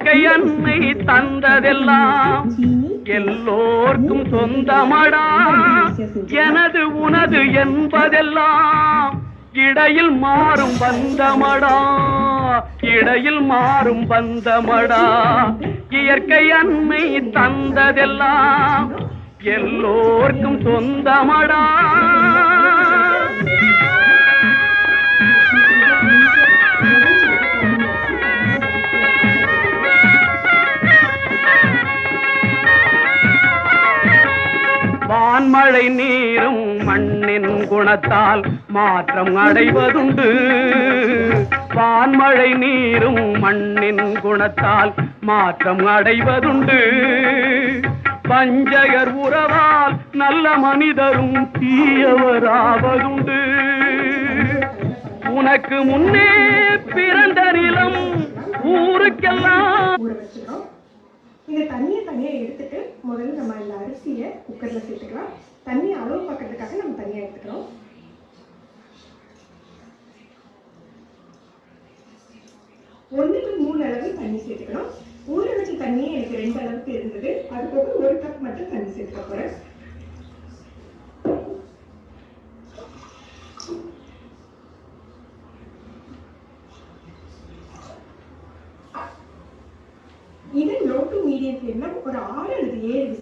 இயற்கை அன்னை தந்ததெல்லாம் எல்லோர்க்கும் சொந்தமடா. எனது உனது என்பதெல்லாம் இடையில் மாறும் பந்தமடா, இடையில் மாறும் பந்தமடா. இயற்கை அன்னை தந்ததெல்லாம் எல்லோர்க்கும் சொந்தமடா. வான்மழை நீரும் மண்ணின் குணத்தால் மாற்றம் அடைவதுண்டு. வான்மழை நீரும் மண்ணின் குணத்தால் மாற்றம் அடைவதுண்டு. பஞ்சகர் உறவால் நல்ல மனிதரும் தீயவராவதுண்டு. உனக்கு முன்னே பிறந்த நிலம் ஊருக்கெல்லாம். இந்த தண்ணியை தனியா எடுத்துட்டு முதல்ல நம்ம இந்த அரிசியை குக்கர்ல சேர்த்துக்கலாம். தண்ணி அளவு பார்க்கறதுக்காக நம்ம தனியா எடுத்துக்கிறோம். ஒன்றுக்கு 3 அளவு தண்ணி சேர்த்துக்கணும். ஊற வச்ச தண்ணியே எனக்கு 2 அளவுக்கு இருந்தது. அதுக்கப்புறம் 1 கப் மட்டும் தண்ணி சேர்த்துக்க போறேன். இது லோ டு மீடியம் ஃப்ளேம்ல ஒரு 6 அல்லது 7